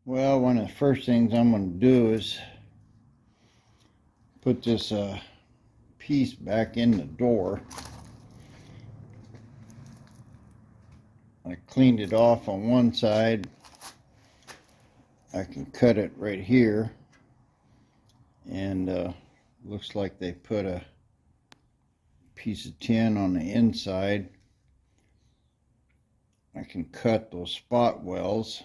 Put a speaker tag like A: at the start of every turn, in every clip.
A: Well, one of the first things I'm going to do is put this piece back in the door. I cleaned it off on one side. I can cut it right here, and looks like they put a piece of tin on the inside. I can cut those spot welds,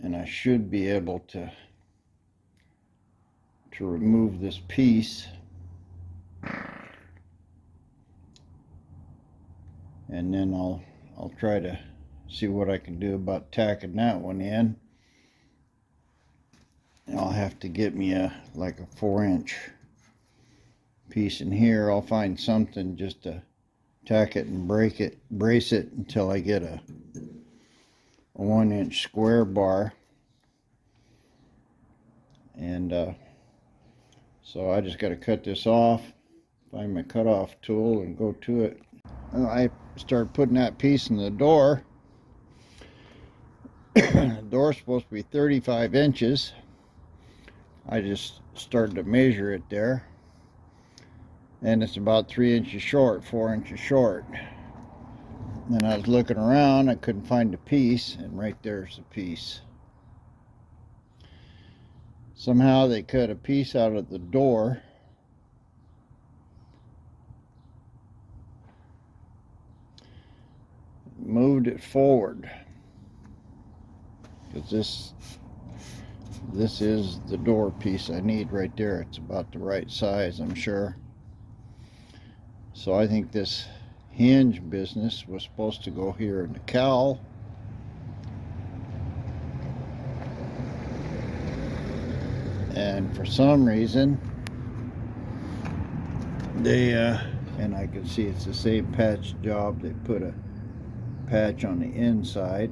A: and I should be able to remove this piece, and then I'll try to see what I can do about tacking that one in. And I'll have to get me like a 4-inch piece in here. I'll find something just to tack it and brace it until I get a 1-inch square bar. And so I just got to cut this off, find my cutoff tool and go to it. And I start putting that piece in the door. The door's supposed to be 35 inches. I just started to measure it there, and it's about 3 inches short, 4 inches short. Then I was looking around, I couldn't find the piece, and right there's the piece. Somehow they cut a piece out of the door, moved it forward, because this is the door piece I need right there. It's about the right size, I'm sure. So I think this hinge business was supposed to go here in the cowl. And for some reason, they, and I can see it's the same patch job, they put a patch on the inside.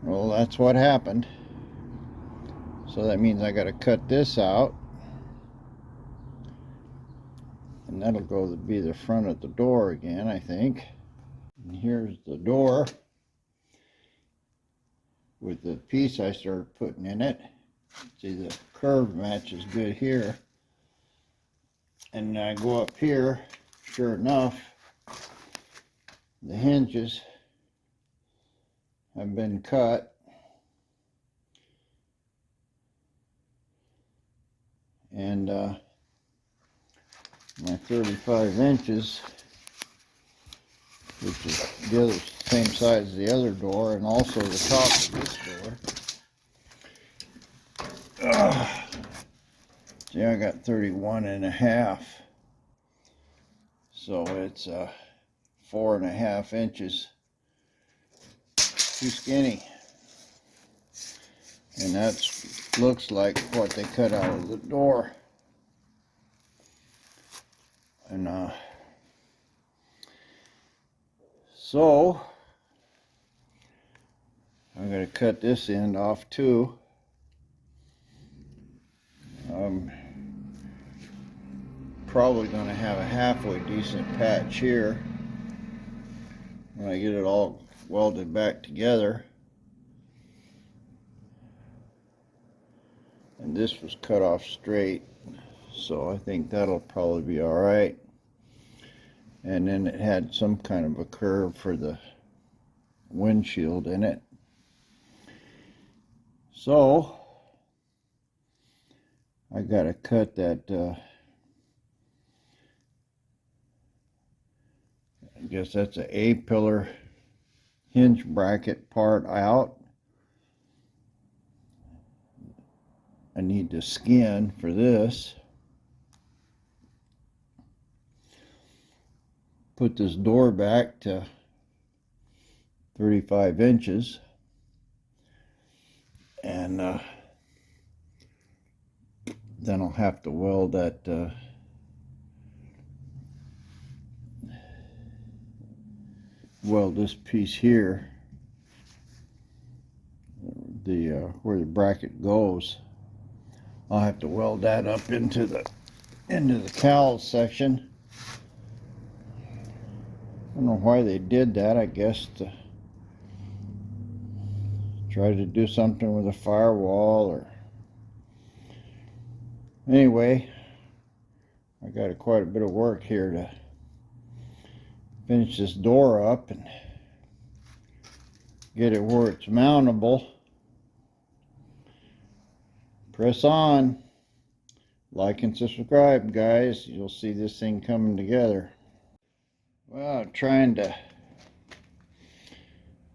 A: Well, that's what happened. So that means I got to cut this out, and that'll go to be the front of the door again, I think. And here's the door with the piece I started putting in it. See, the curve matches good here. And I go up here, sure enough, the hinges have been cut. And my 35 inches, which is the other same size as the other door, and also the top of this door. See, I got 31.5, so it's 4.5 inches too skinny, and that looks like what they cut out of the door. And so I'm going to cut this end off too. I'm probably going to have a halfway decent patch here when I get it all welded back together. And this was cut off straight, so I think that'll probably be all right. And then it had some kind of a curve for the windshield in it. So I gotta cut that, I guess that's an A-pillar hinge bracket part out. I need the skin for this. Put this door back to 35 inches. And then I'll have to weld that weld this piece here, the where the bracket goes. I'll have to weld that up into the cowl section. don't know why they did that. I guess to try to do something with a firewall, or anyway, I got quite a bit of work here to finish this door up and get it where it's mountable. Press on. Like and subscribe, guys. You'll see this thing coming together. Well, I'm trying to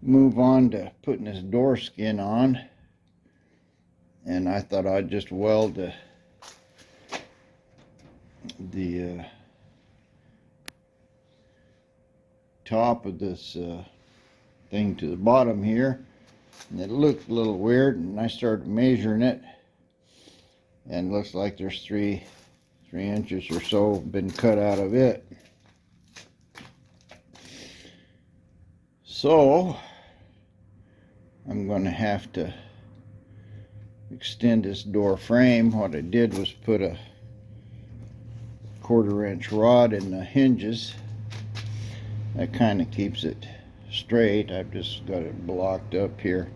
A: move on to putting this door skin on, and I thought I'd just weld the top of this thing to the bottom here, and it looked a little weird, and I started measuring it, and it looks like there's three inches or so been cut out of it. So I'm going to have to extend this door frame. What I did was put a 1/4-inch rod in the hinges. That kind of keeps it straight. I've just got it blocked up here.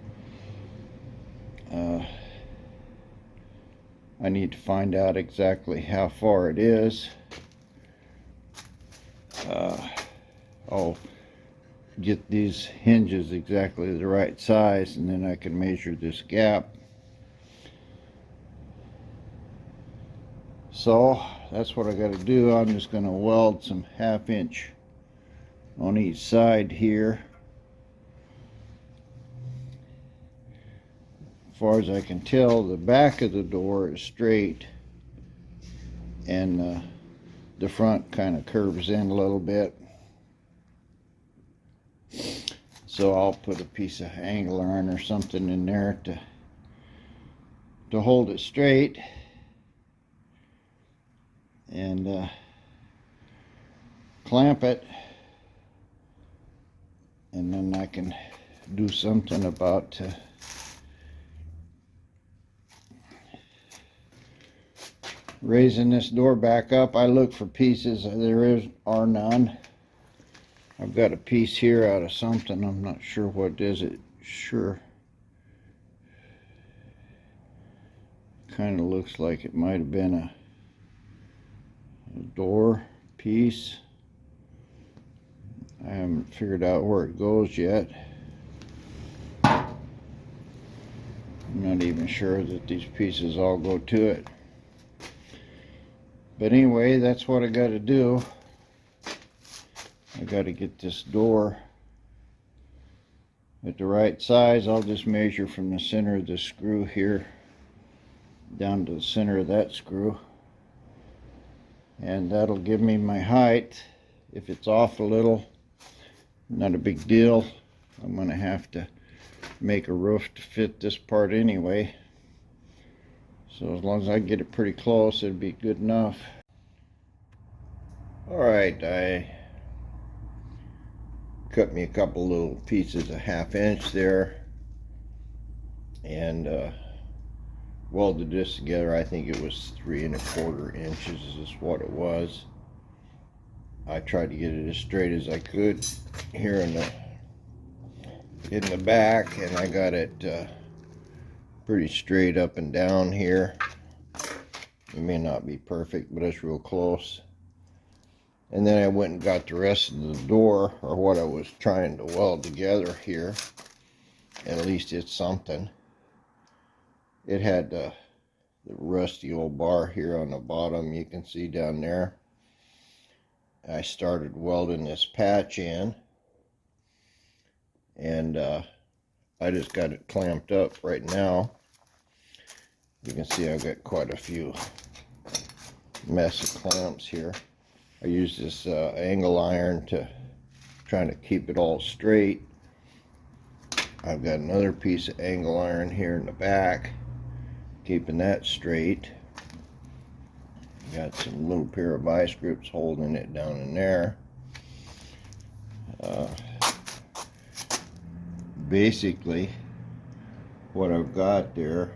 A: I need to find out exactly how far it is. I'll get these hinges exactly the right size, and then I can measure this gap. So that's what I got to do. I'm just going to weld some 1/2 inch on each side here. As far as I can tell, the back of the door is straight, and the front kind of curves in a little bit. So I'll put a piece of angle iron or something in there to hold it straight, and clamp it, and then I can do something about raising this door back up. I look for pieces. There are none. I've got a piece here out of something. I'm not sure what it is. It sure kind of looks like it might have been a door piece. I haven't figured out where it goes yet. I'm not even sure that these pieces all go to it. But anyway, that's what I got to do. I got to get this door at the right size. I'll just measure from the center of the screw here down to the center of that screw, and that'll give me my height. If it's off a little, not a big deal. I'm going to have to make a roof to fit this part anyway. So as long as I get it pretty close, it'll be good enough. Alright, I cut me a couple little pieces of 1/2 inch there, and welded this together. I think it was 3 1/4 inches is what it was. I tried to get it as straight as I could here in the back, and I got it pretty straight up and down here. It may not be perfect, but it's real close. And then I went and got the rest of the door, or what I was trying to weld together here. At least it's something. It had the rusty old bar here on the bottom, you can see down there. I started welding this patch in, and I just got it clamped up right now. You can see I've got quite a few mess of clamps here. I use this angle iron to trying to keep it all straight. I've got another piece of angle iron here in the back, keeping that straight. Got some little pair of vice grips holding it down in there. Basically, what I've got there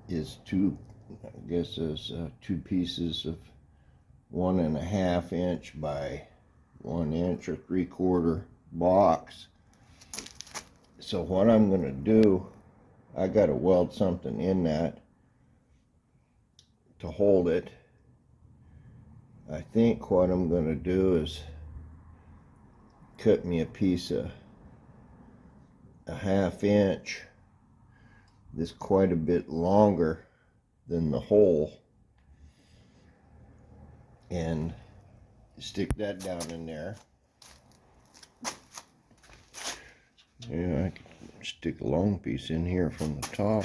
A: is two pieces of 1 1/2 inch by 1 inch or 3/4 box. So what I'm going to do, I got to weld something in that to hold it. I think what I'm going to do is cut me a piece of a 1/2 inch that's quite a bit longer than the hole, and stick that down in there. Yeah, I can stick a long piece in here from the top.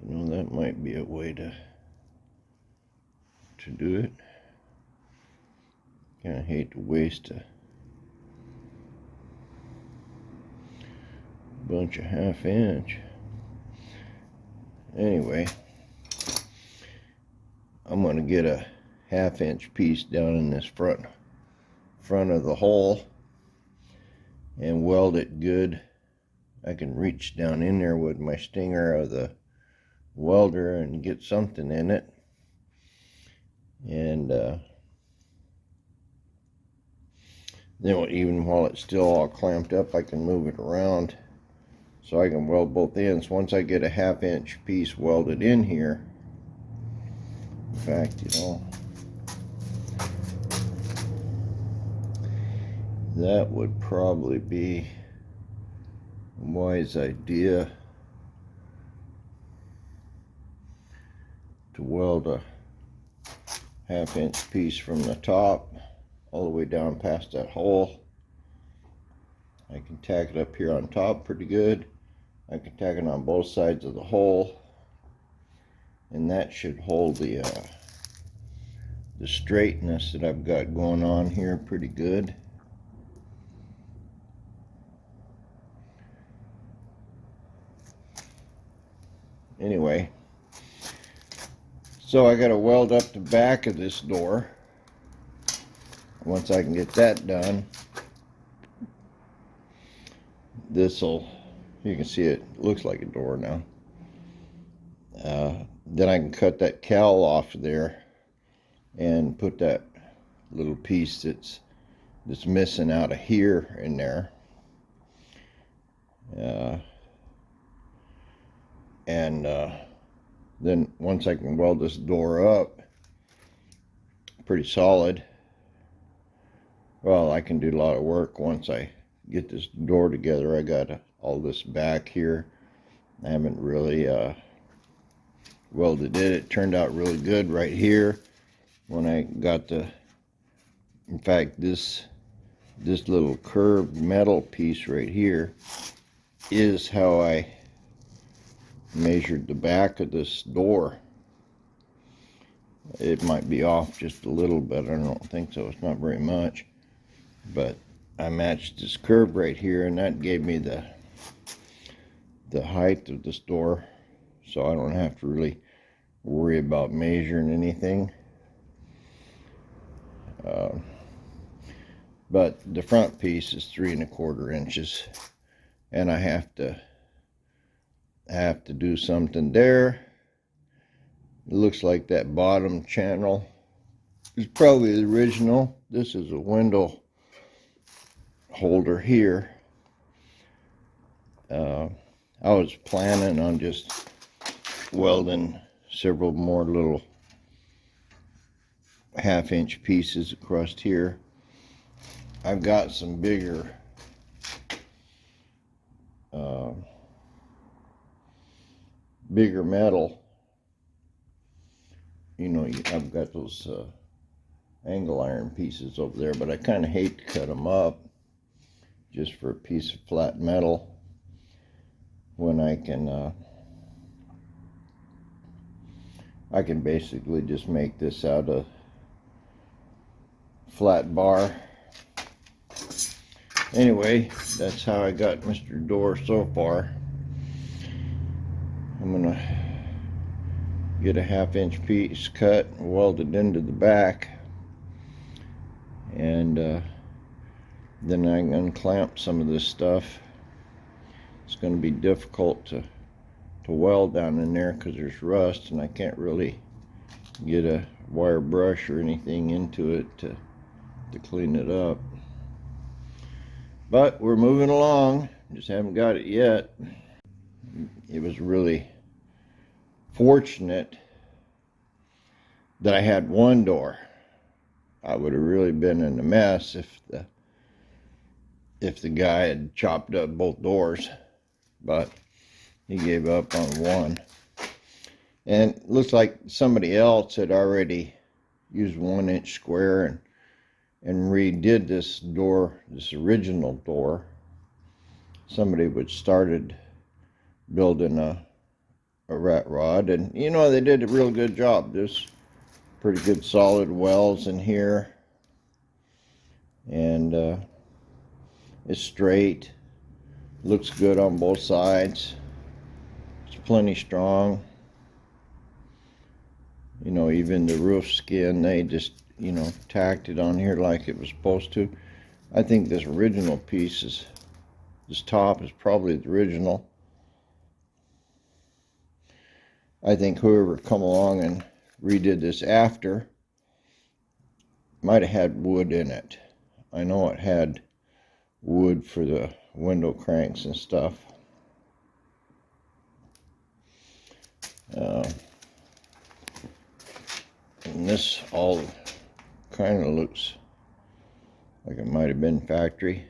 A: You know, that might be a way to do it. Kind of hate to waste a bunch of 1/2 inch. Anyway, I'm going to get a 1/2 inch piece down in this front of the hole and weld it good. I can reach down in there with my stinger of the welder and get something in it, and then even while it's still all clamped up, I can move it around so I can weld both ends. Once I get a 1/2 inch piece welded in here, in fact, you know, that would probably be a wise idea, to weld a 1/2 inch piece from the top all the way down past that hole. I can tack it up here on top pretty good. I can tack it on both sides of the hole, and that should hold the straightness that I've got going on here pretty good. Anyway, so I got to weld up the back of this door. Once I can get that done, this'll, you can see it looks like a door now. Then I can cut that cowl off of there and put that little piece that's missing out of here in there. Then once I can weld this door up pretty solid, well, I can do a lot of work once I get this door together. I got all this back here. I haven't really welded it. It turned out really good right here when I got the, in fact, this little curved metal piece right here is how I measured the back of this door. It might be off just a little bit. I don't think so. It's not very much. But I matched this curve right here, and that gave me the height of this door, so I don't have to really worry about measuring anything. But the front piece is 3 1/4 inches, and I have to do something there. It looks like that bottom channel is probably the original. This is a window holder here. I was planning on just welding several more little 1/2 inch pieces across here. I've got some bigger metal. You know, I've got those angle iron pieces over there, but I kind of hate to cut them up just for a piece of flat metal when I can basically just make this out of flat bar. Anyway, that's how I got Mr. Door so far. I'm gonna get a 1/2 inch piece cut and welded into the back, and then I can unclamp some of this stuff. It's going to be difficult to weld down in there because there's rust, and I can't really get a wire brush or anything into it to to clean it up. But we're moving along, just haven't got it yet. It was really fortunate that I had one door. I would have really been in a mess if the guy had chopped up both doors, but he gave up on one. And it looks like somebody else had already used 1-inch square and redid this door, this original door. Somebody would started building a rat rod, and you know, they did a real good job. There's pretty good solid wells in here, and it's straight, looks good on both sides. It's plenty strong. You know, even the roof skin, they just, you know, tacked it on here like it was supposed to. I think this original piece this top is probably the original. I think whoever come along and redid this after might have had wood in it. I know it had wood for the window cranks and stuff. And this all kind of looks like it might have been factory.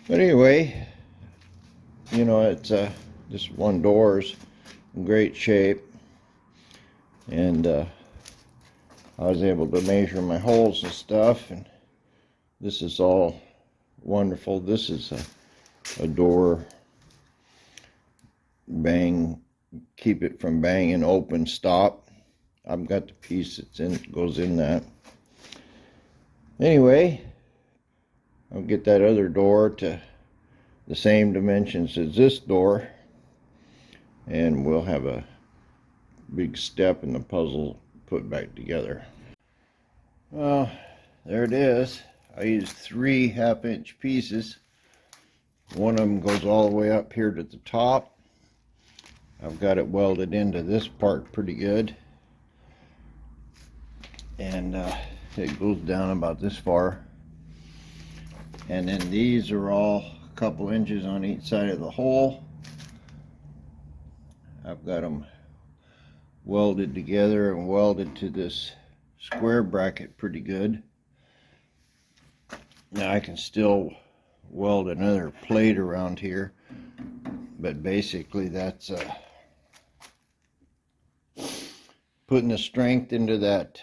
A: But anyway, you know, it's this one door's in great shape, and I was able to measure my holes and stuff, and this is all wonderful. This is a door bang, keep it from banging open stop. I've got the piece that goes in that. Anyway, I'll get that other door to the same dimensions as this door, and we'll have a big step in the puzzle put back together. Well, there it is. I used 3 half-inch pieces. One of them goes all the way up here to the top. I've got it welded into this part pretty good, and it goes down about this far. And then these are all a couple inches on each side of the hole. I've got them welded together and welded to this square bracket pretty good. Now I can still weld another plate around here, but basically that's putting the strength into that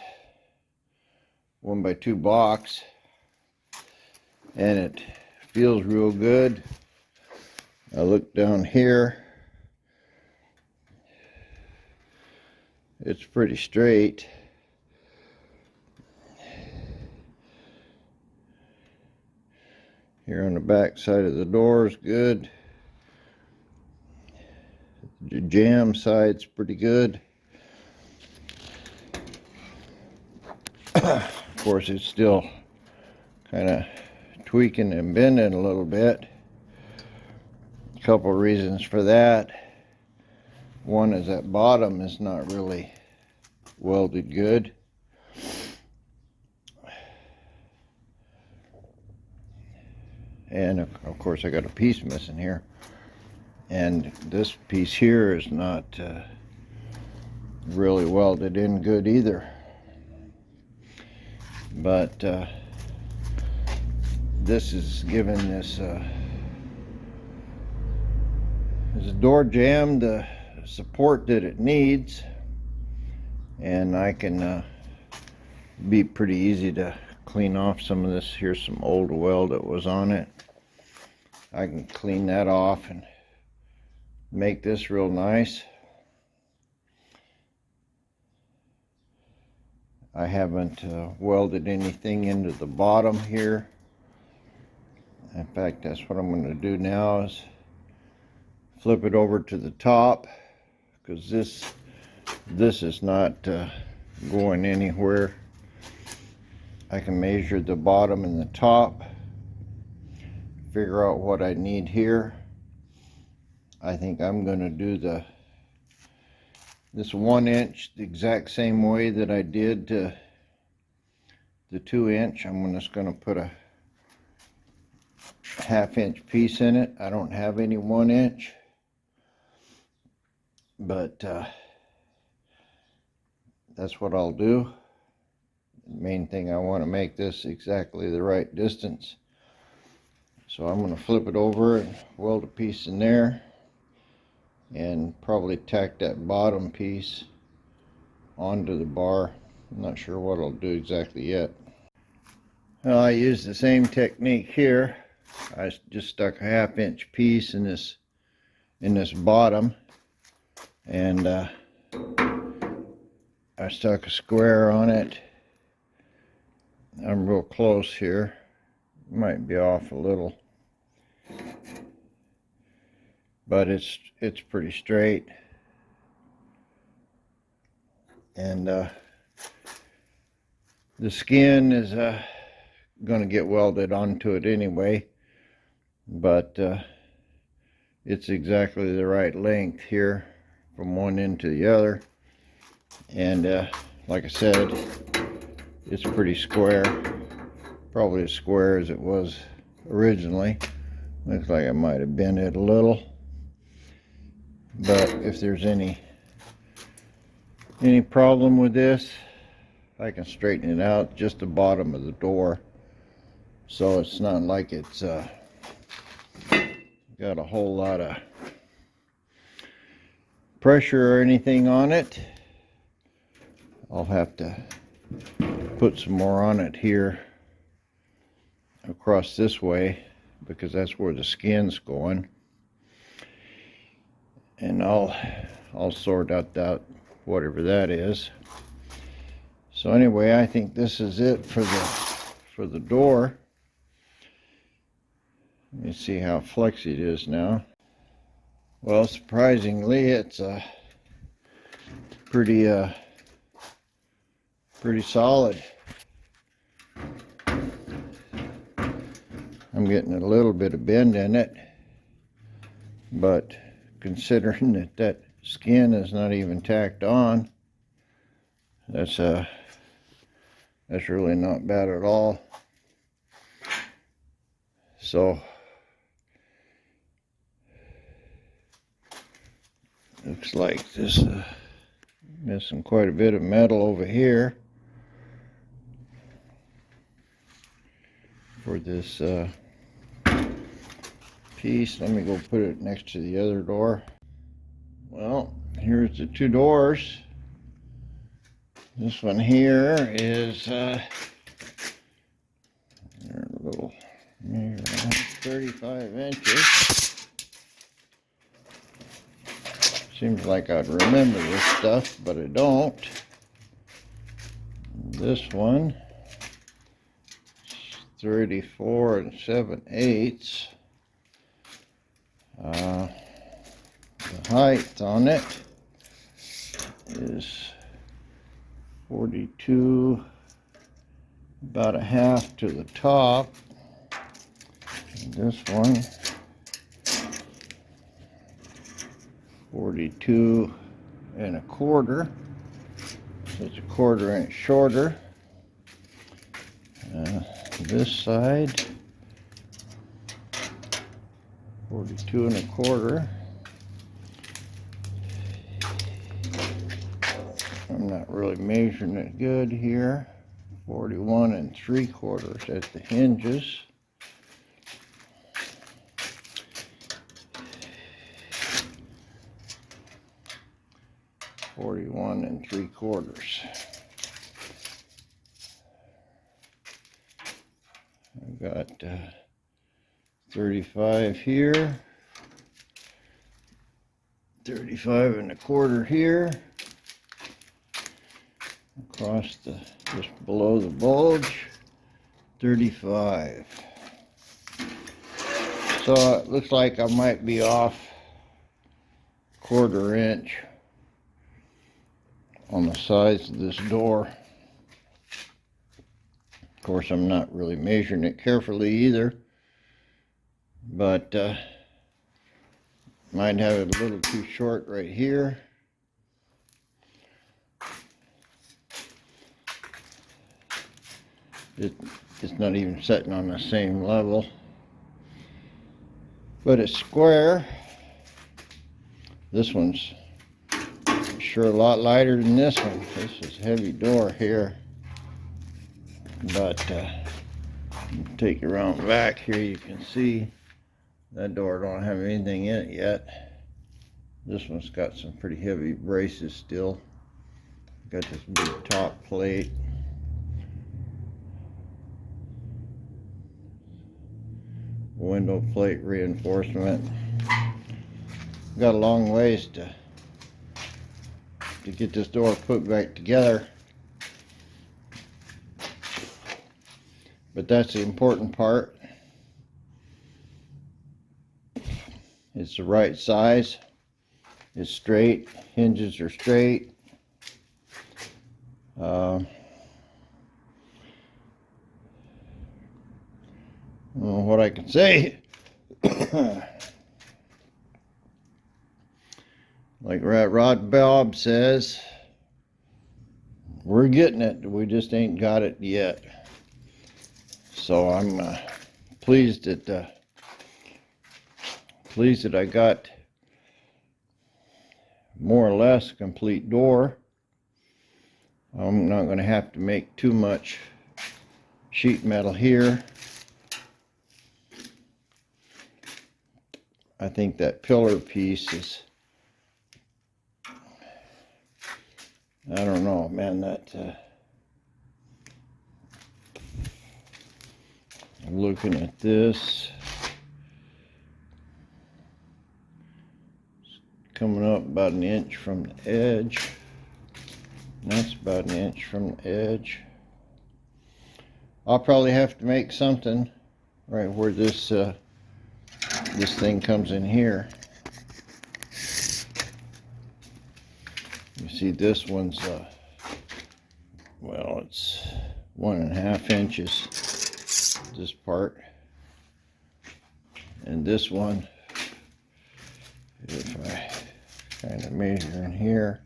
A: 1x2 box, and it feels real good. I look down here, it's pretty straight. Here on the back side of the door is good. The jam side's pretty good. Of course, it's still kind of tweaking and bending a little bit. A couple reasons for that. One is that bottom is not really welded good. And of course I got a piece missing here. And this piece here is not really welded in good either. But this is giving this door jamb the support that it needs, and I can be pretty easy to clean off some of this. Here's some old weld that was on it. I can clean that off and make this real nice. I haven't welded anything into the bottom here. In fact, that's what I'm going to do now, is flip it over to the top, because this is not going anywhere. I can measure the bottom and the top, figure out what I need here. I think I'm going to do this 1 inch the exact same way that I did the 2-inch. I'm just going to put a 1/2-inch piece in it. I don't have any 1-inch, but that's what I'll do. The main thing, I want to make this exactly the right distance. So I'm going to flip it over and weld a piece in there, and probably tack that bottom piece onto the bar. I'm not sure what I'll do exactly yet. Well, I used the same technique here. I just stuck a 1/2-inch piece in this bottom, and I stuck a square on it. I'm real close here. Might be off a little, but it's pretty straight. And the skin is going to get welded onto it anyway, but it's exactly the right length here from one end to the other. And like I said, it's pretty square, probably as square as it was originally. Looks like I might have bent it a little, but if there's any problem with this, I can straighten it out. Just the bottom of the door, so it's not like it's got a whole lot of pressure or anything on it. I'll have to put some more on it here across this way, because that's where the skin's going, and I'll sort out that whatever that is. So anyway, I think this is it for the door. Let me see how flexy it is now. Well, surprisingly, it's pretty solid. I'm getting a little bit of bend in it, but considering that skin is not even tacked on, that's really not bad at all. So looks like this missing quite a bit of metal over here for this piece. Let me go put it next to the other door. Well, here's the two doors. This one here is a little 35 inches. Seems like I'd remember this stuff, but I don't. This one is 34 7/8. The height on it is 42, about 1/2 to the top. And this one, 42 1/4. So it's a 1/4 inch shorter. This side, 42 1/4. I'm not really measuring it good here. 41 3/4 at the hinges. (41 3/4). I've got 35 here, 35 1/4 here, across just below the bulge, 35. So it looks like I might be off 1/4 inch on the size of this door. Of course, I'm not really measuring it carefully either, but might have it a little too short right here. It's not even sitting on the same level, but it's square. This one's sure a lot lighter than this one. This is a heavy door here, but take it around back here, you can see that door don't have anything in it yet. This one's got some pretty heavy braces still. Got this big top plate. Window plate reinforcement. Got a long ways to get this door put back together, but that's the important part. It's the right size. It's straight. Hinges are straight. Well, what I can say, like Rod Bob says, we're getting it. We just ain't got it yet. So I'm pleased that I got more or less a complete door. I'm not going to have to make too much sheet metal here. I think that pillar piece is, I don't know, man, that I'm looking at this, it's coming up about an inch from the edge. And that's about an inch from the edge. I'll probably have to make something right where this this thing comes in here. You see this one's well, it's 1.5 inches, this part, and this one, if I kind of measure in here,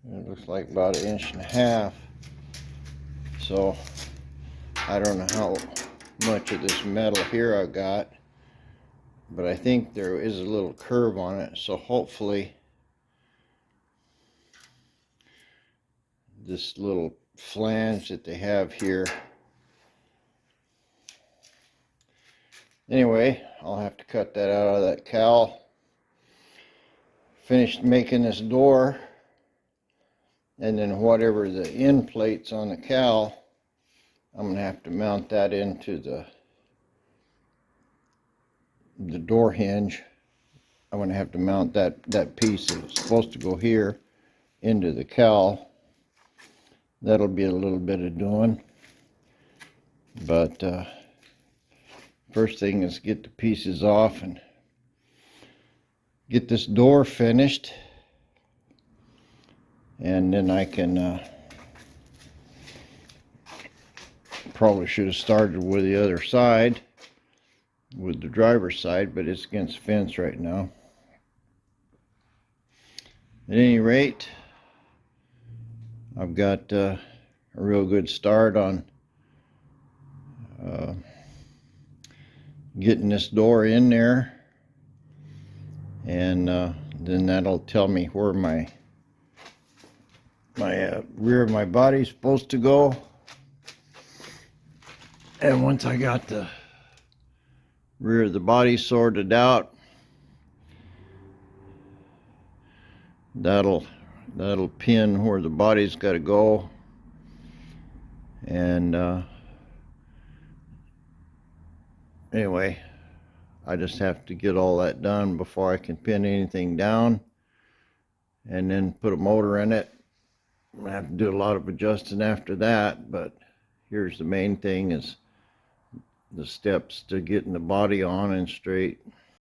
A: it looks like about 1.5 inches. So I don't know how much of this metal here I've got, but I think there is a little curve on it, so hopefully this little flange that they have here. Anyway, I'll have to cut that out of that cowl. Finished making this door, and then whatever the end plates on the cowl, I'm going to have to mount that into the door hinge. I'm going to have to mount that piece that's supposed to go here into the cowl. That'll be a little bit of doing, but first thing is get the pieces off and get this door finished, and then I can probably should have started with the other side, with the driver's side, but it's against the fence right now. At any rate, I've got a real good start on getting this door in there, and then that'll tell me where my rear of my body is supposed to go. And once I got the rear of the body sorted out, that'll pin where the body's got to go. And anyway, I just have to get all that done before I can pin anything down, and then put a motor in it. I'm gonna have to do a lot of adjusting after that, but here's the main thing, is the steps to getting the body on and straight.